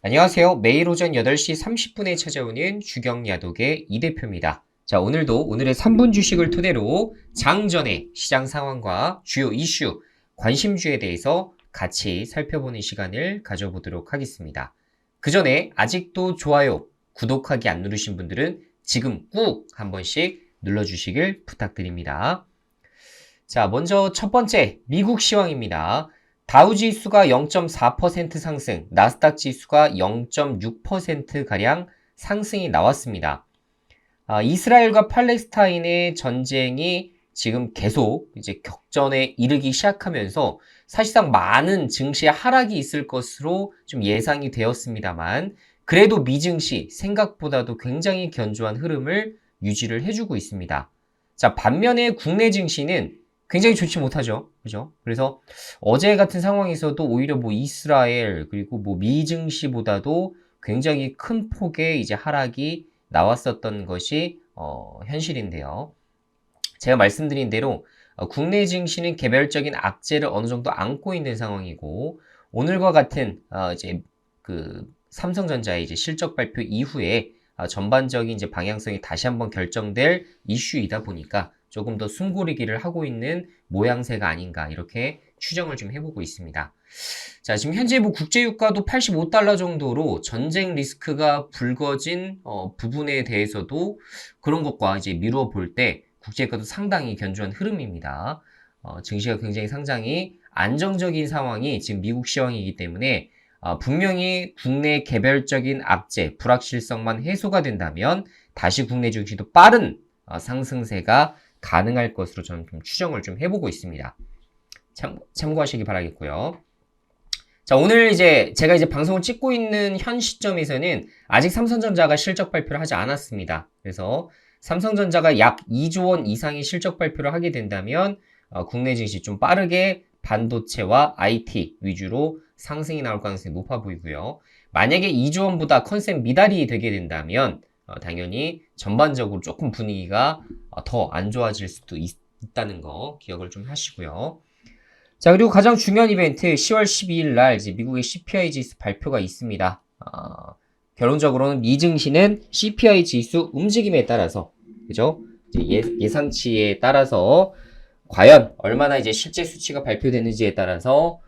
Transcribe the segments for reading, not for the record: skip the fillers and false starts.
안녕하세요. 매일 오전 8시 30분에 찾아오는 주경야독의 이 대표입니다. 자, 오늘도 오늘의 3분 주식을 토대로 장전의 시장 상황과 주요 이슈, 관심주에 대해서 같이 살펴보는 시간을 가져보도록 하겠습니다. 그 전에 아직도 좋아요, 구독하기 안 누르신 분들은 지금 꾹 한 번씩 눌러주시길 부탁드립니다. 자, 먼저 첫 번째, 미국 시황입니다. 다우 지수가 0.4% 상승, 나스닥 지수가 0.6%가량 상승이 나왔습니다. 이스라엘과 팔레스타인의 전쟁이 지금 계속 이제 격전에 이르기 시작하면서 사실상 많은 증시의 하락이 있을 것으로 좀 예상이 되었습니다만, 그래도 미증시 생각보다도 굉장히 견조한 흐름을 유지를 해주고 있습니다. 자, 반면에 국내 증시는 굉장히 좋지 못하죠. 그죠? 그래서 어제 같은 상황에서도 오히려 이스라엘 그리고 미증시보다도 굉장히 큰 폭의 이제 하락이 나왔었던 것이 현실인데요. 제가 말씀드린 대로 국내 증시는 개별적인 악재를 어느 정도 안고 있는 상황이고, 오늘과 같은 이제 그 삼성전자의 이제 실적 발표 이후에 전반적인 이제 방향성이 다시 한번 결정될 이슈이다 보니까 조금 더 숨고르기를 하고 있는 모양새가 아닌가, 이렇게 추정을 좀 해보고 있습니다. 자, 지금 현재 국제유가도 85달러 정도로 전쟁 리스크가 불거진 부분에 대해서도 그런 것과 이제 미루어 볼 때 국제유가도 상당히 견조한 흐름입니다. 증시가 굉장히 상당히 안정적인 상황이 지금 미국 시황이기 때문에 분명히 국내 개별적인 악재, 불확실성만 해소가 된다면 다시 국내 증시도 빠른 상승세가 가능할 것으로 저는 좀 추정을 좀 해보고 있습니다. 참고하시기 바라겠고요. 자, 오늘 제가 방송을 찍고 있는 현 시점에서는 아직 삼성전자가 실적 발표를 하지 않았습니다. 그래서 삼성전자가 약 2조 원 이상의 실적 발표를 하게 된다면 국내 증시 좀 빠르게 반도체와 IT 위주로 상승이 나올 가능성이 높아 보이고요. 만약에 2조 원보다 컨셉 미달이 되게 된다면 당연히 전반적으로 조금 분위기가 더 안 좋아질 수도 있다는 거 기억을 좀 하시고요. 자, 그리고 가장 중요한 이벤트 10월 12일 날 이제 미국의 CPI 지수 발표가 있습니다. 결론적으로는 미증시는 CPI 지수 움직임에 따라서, 그죠? 이제 예상치에 따라서 과연 얼마나 이제 실제 수치가 발표되는지에 따라서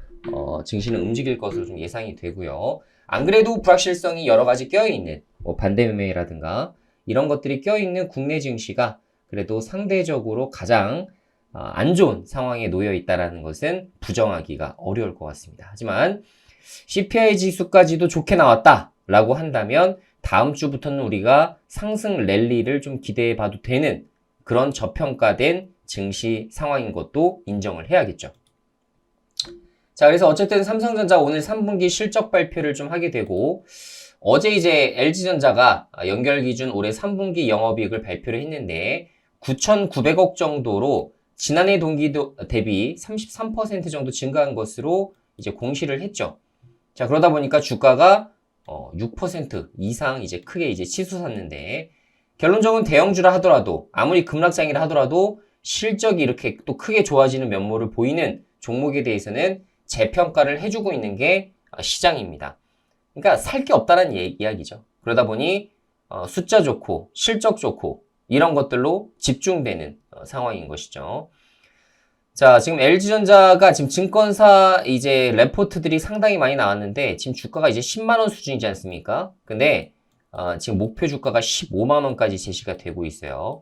증시는 움직일 것으로 좀 예상이 되고요. 안 그래도 불확실성이 여러 가지 껴있는 반대매매라든가 이런 것들이 껴있는 국내 증시가 그래도 상대적으로 가장 안 좋은 상황에 놓여 있다는 것은 부정하기가 어려울 것 같습니다. 하지만 CPI 지수까지도 좋게 나왔다라고 한다면 다음 주부터는 우리가 상승 랠리를 좀 기대해 봐도 되는 그런 저평가된 증시 상황인 것도 인정을 해야겠죠. 자, 그래서 어쨌든 삼성전자 오늘 3분기 실적 발표를 좀 하게 되고, 어제 이제 LG전자가 연결 기준 올해 3분기 영업이익을 발표를 했는데 9,900억 정도로 지난해 동기 대비 33% 정도 증가한 것으로 이제 공시를 했죠. 자, 그러다 보니까 주가가 6% 이상 이제 크게 이제 치솟았는데, 결론적으로 대형주라 하더라도 아무리 급락장이라 하더라도 실적이 이렇게 또 크게 좋아지는 면모를 보이는 종목에 대해서는 재평가를 해주고 있는 게 시장입니다. 그러니까 살 게 없다는 이야기죠. 그러다 보니 숫자 좋고 실적 좋고 이런 것들로 집중되는 상황인 것이죠. 자, 지금 LG전자가 지금 증권사 이제 레포트들이 상당히 많이 나왔는데 지금 주가가 이제 10만원 수준이지 않습니까? 근데 지금 목표 주가가 15만원까지 제시가 되고 있어요.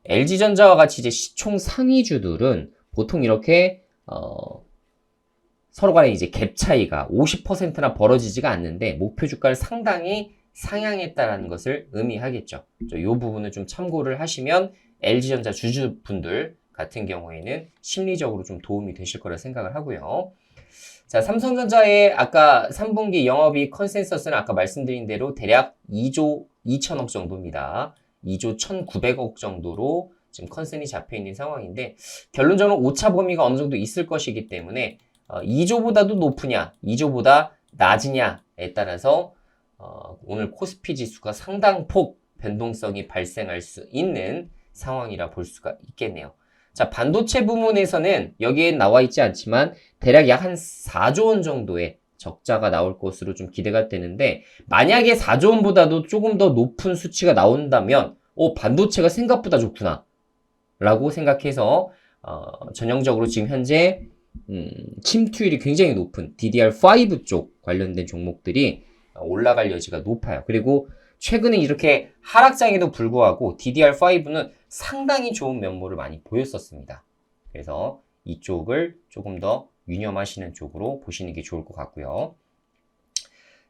LG전자와 같이 이제 시총 상위주들은 보통 이렇게 서로 간에 이제 갭 차이가 50%나 벌어지지가 않는데 목표 주가를 상당히 상향했다라는 것을 의미하겠죠. 이 부분을 좀 참고를 하시면 LG전자 주주분들 같은 경우에는 심리적으로 좀 도움이 되실 거라 생각을 하고요. 자, 삼성전자의 아까 3분기 영업이익 컨센서스는 아까 말씀드린 대로 대략 2조 2천억 정도입니다. 2조 1,900억 정도로 지금 컨센이 잡혀 있는 상황인데, 결론적으로 오차 범위가 어느 정도 있을 것이기 때문에 2조보다도 높으냐, 2조보다 낮으냐에 따라서 오늘 코스피 지수가 상당폭 변동성이 발생할 수 있는 상황이라 볼 수가 있겠네요. 자, 반도체 부문에서는 여기에 나와 있지 않지만 대략 약 한 4조 원 정도의 적자가 나올 것으로 좀 기대가 되는데 만약에 4조 원보다도 조금 더 높은 수치가 나온다면 반도체가 생각보다 좋구나 라고 생각해서 전형적으로 지금 현재 침투율이 굉장히 높은 DDR5 쪽 관련된 종목들이 올라갈 여지가 높아요. 그리고 최근에 이렇게 하락장에도 불구하고 DDR5는 상당히 좋은 면모를 많이 보였었습니다. 그래서 이쪽을 조금 더 유념하시는 쪽으로 보시는 게 좋을 것 같고요.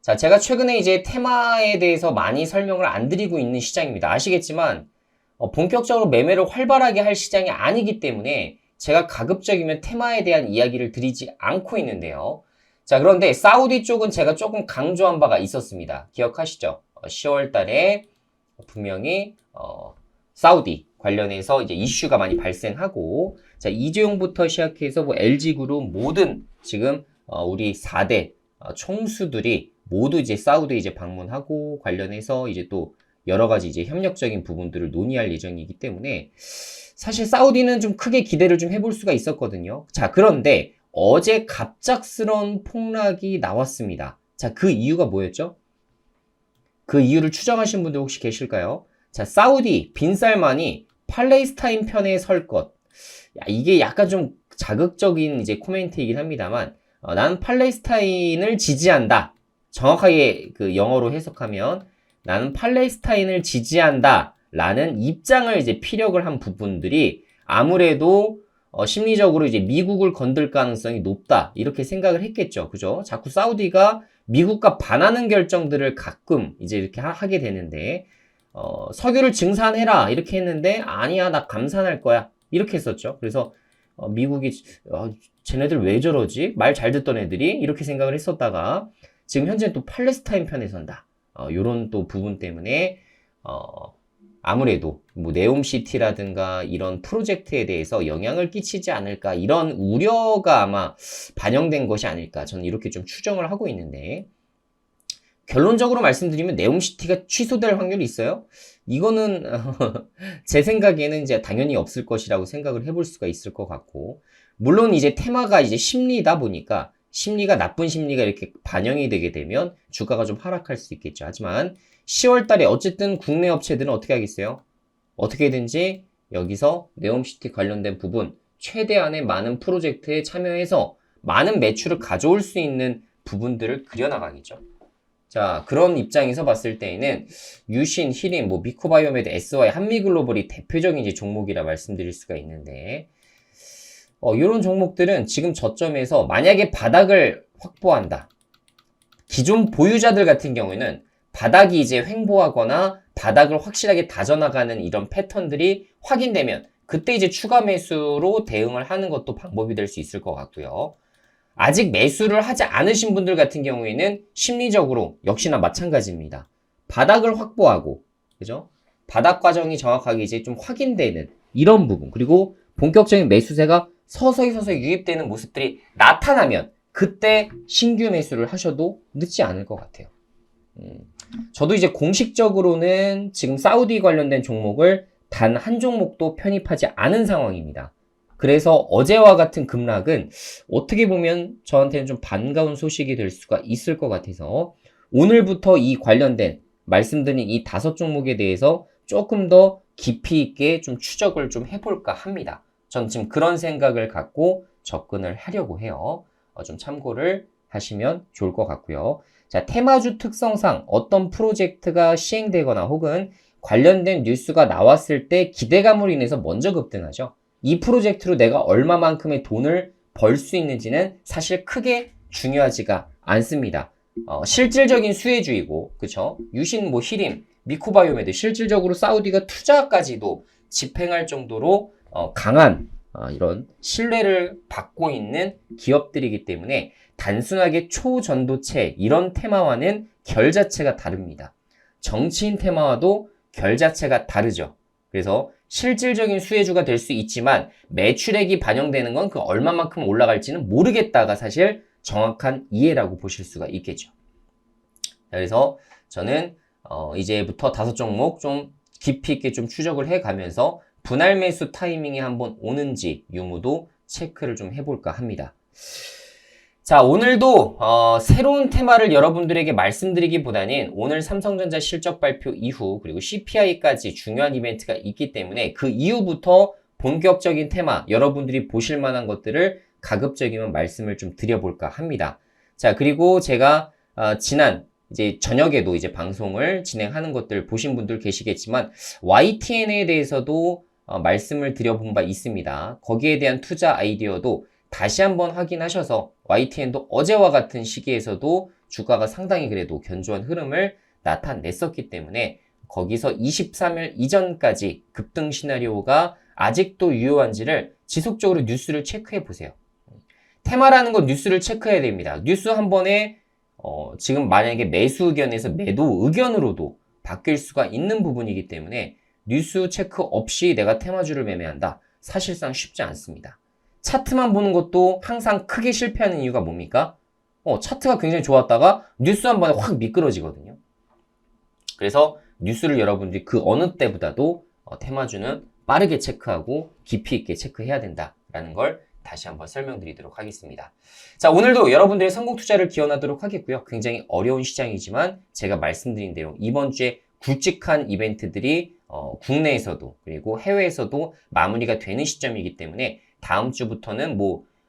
자, 제가 최근에 이제 테마에 대해서 많이 설명을 안 드리고 있는 시장입니다. 아시겠지만 본격적으로 매매를 활발하게 할 시장이 아니기 때문에 제가 가급적이면 테마에 대한 이야기를 드리지 않고 있는데요. 자, 그런데 사우디 쪽은 제가 조금 강조한 바가 있었습니다. 기억하시죠? 10월 달에 분명히 사우디 관련해서 이제 이슈가 많이 발생하고, 자, 이재용부터 시작해서 뭐 LG그룹 모든 지금 우리 4대 총수들이 모두 이제 사우디 이제 방문하고 관련해서 이제 또 여러 가지 이제 협력적인 부분들을 논의할 예정이기 때문에 사실 사우디는 좀 크게 기대를 좀 해볼 수가 있었거든요. 자, 그런데 어제 갑작스러운 폭락이 나왔습니다. 자, 그 이유가 뭐였죠? 그 이유를 추정하신 분들 혹시 계실까요? 자, 사우디 빈살만이 팔레스타인 편에 설 것. 이게 약간 좀 자극적인 이제 코멘트이긴 합니다만, 나는 팔레스타인을 지지한다. 정확하게 그 영어로 해석하면 나는 팔레스타인을 지지한다 라는 입장을 이제 피력을 한 부분들이 아무래도 심리적으로 이제 미국을 건들 가능성이 높다 이렇게 생각을 했겠죠. 그죠? 자꾸 사우디가 미국과 반하는 결정들을 가끔 이제 이렇게 하게 되는데 석유를 증산해라 이렇게 했는데 아니야 나 감산할 거야 이렇게 했었죠. 그래서 미국이 쟤네들 왜 저러지? 말 잘 듣던 애들이 이렇게 생각을 했었다가 지금 현재 또 팔레스타인 편에 선다. 요런 또 부분 때문에 아무래도 뭐 네옴시티라든가 이런 프로젝트에 대해서 영향을 끼치지 않을까 이런 우려가 아마 반영된 것이 아닐까 저는 이렇게 좀 추정을 하고 있는데, 결론적으로 말씀드리면 네옴시티가 취소될 확률이 있어요? 이거는 제 생각에는 이제 당연히 없을 것이라고 생각을 해볼 수가 있을 것 같고, 물론 이제 테마가 이제 심리다 보니까 심리가 나쁜 심리가 이렇게 반영이 되게 되면 주가가 좀 하락할 수 있겠죠. 하지만 10월 달에 어쨌든 국내 업체들은 어떻게 하겠어요? 어떻게든지 여기서 네옴시티 관련된 부분 최대한의 많은 프로젝트에 참여해서 많은 매출을 가져올 수 있는 부분들을 그려나가겠죠. 자, 그런 입장에서 봤을 때에는 유신, 히림, 뭐 미코바이오메드, SY, 한미글로벌이 대표적인 이제 종목이라 말씀드릴 수가 있는데, 이런 종목들은 지금 저점에서 만약에 바닥을 확보한다. 기존 보유자들 같은 경우에는 바닥이 이제 횡보하거나 바닥을 확실하게 다져나가는 이런 패턴들이 확인되면 그때 이제 추가 매수로 대응을 하는 것도 방법이 될 수 있을 것 같고요. 아직 매수를 하지 않으신 분들 같은 경우에는 심리적으로 역시나 마찬가지입니다. 바닥을 확보하고, 그죠? 바닥 과정이 정확하게 이제 좀 확인되는 이런 부분, 그리고 본격적인 매수세가 서서히 유입되는 모습들이 나타나면 그때 신규 매수를 하셔도 늦지 않을 것 같아요. 저도 이제 공식적으로는 지금 사우디 관련된 종목을 단 한 종목도 편입하지 않은 상황입니다. 그래서 어제와 같은 급락은 어떻게 보면 저한테는 좀 반가운 소식이 될 수가 있을 것 같아서 오늘부터 이 관련된 말씀드린 이 5종목에 대해서 조금 더 깊이 있게 좀 추적을 좀 해볼까 합니다. 전 지금 그런 생각을 갖고 접근을 하려고 해요. 좀 참고를 하시면 좋을 것 같고요. 자, 테마주 특성상 어떤 프로젝트가 시행되거나 혹은 관련된 뉴스가 나왔을 때 기대감으로 인해서 먼저 급등하죠. 이 프로젝트로 내가 얼마만큼의 돈을 벌 수 있는지는 사실 크게 중요하지가 않습니다. 실질적인 수혜주이고, 그쵸? 유신, 뭐, 히림, 미코바이오메드, 실질적으로 사우디가 투자까지도 집행할 정도로 강한 이런 신뢰를 받고 있는 기업들이기 때문에 단순하게 초전도체 이런 테마와는 결 자체가 다릅니다. 정치인 테마와도 결 자체가 다르죠. 그래서 실질적인 수혜주가 될 수 있지만 매출액이 반영되는 건 그 얼마만큼 올라갈지는 모르겠다가 사실 정확한 이해라고 보실 수가 있겠죠. 그래서 저는 이제부터 5종목 좀 깊이 있게 좀 추적을 해가면서 분할 매수 타이밍이 한번 오는지 유무도 체크를 좀 해볼까 합니다. 자, 오늘도 새로운 테마를 여러분들에게 말씀드리기보다는 오늘 삼성전자 실적 발표 이후 그리고 CPI까지 중요한 이벤트가 있기 때문에 그 이후부터 본격적인 테마, 여러분들이 보실 만한 것들을 가급적이면 말씀을 좀 드려볼까 합니다. 자, 그리고 제가 지난 이제 저녁에도 이제 방송을 진행하는 것들 보신 분들 계시겠지만 YTN에 대해서도 말씀을 드려본 바 있습니다. 거기에 대한 투자 아이디어도 다시 한번 확인하셔서 YTN도 어제와 같은 시기에서도 주가가 상당히 그래도 견조한 흐름을 나타냈었기 때문에 거기서 23일 이전까지 급등 시나리오가 아직도 유효한지를 지속적으로 뉴스를 체크해 보세요. 테마라는 건 뉴스를 체크해야 됩니다. 뉴스 한 번에 지금 만약에 매수 의견에서 매도 의견으로도 바뀔 수가 있는 부분이기 때문에 뉴스 체크 없이 내가 테마주를 매매한다. 사실상 쉽지 않습니다. 차트만 보는 것도 항상 크게 실패하는 이유가 뭡니까? 차트가 굉장히 좋았다가 뉴스 한 번에 확 미끄러지거든요. 그래서 뉴스를 여러분들이 그 어느 때보다도 테마주는 빠르게 체크하고 깊이 있게 체크해야 된다라는 걸 다시 한번 설명드리도록 하겠습니다. 자, 오늘도 여러분들의 성공 투자를 기원하도록 하겠고요. 굉장히 어려운 시장이지만 제가 말씀드린 대로 이번 주에 굵직한 이벤트들이 국내에서도 그리고 해외에서도 마무리가 되는 시점이기 때문에 다음 주부터는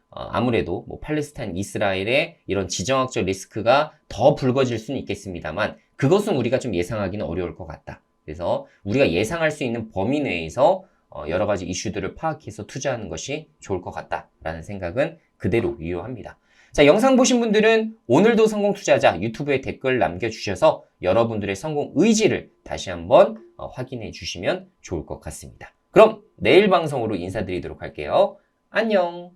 아무래도 팔레스타인, 이스라엘의 이런 지정학적 리스크가 더 불거질 수는 있겠습니다만 그것은 우리가 좀 예상하기는 어려울 것 같다. 그래서 우리가 예상할 수 있는 범위 내에서 여러 가지 이슈들을 파악해서 투자하는 것이 좋을 것 같다라는 생각은 그대로 유효합니다. 자, 영상 보신 분들은 오늘도 성공 투자자 유튜브에 댓글 남겨주셔서 여러분들의 성공 의지를 다시 한번 확인해 주시면 좋을 것 같습니다. 그럼 내일 방송으로 인사드리도록 할게요. 안녕.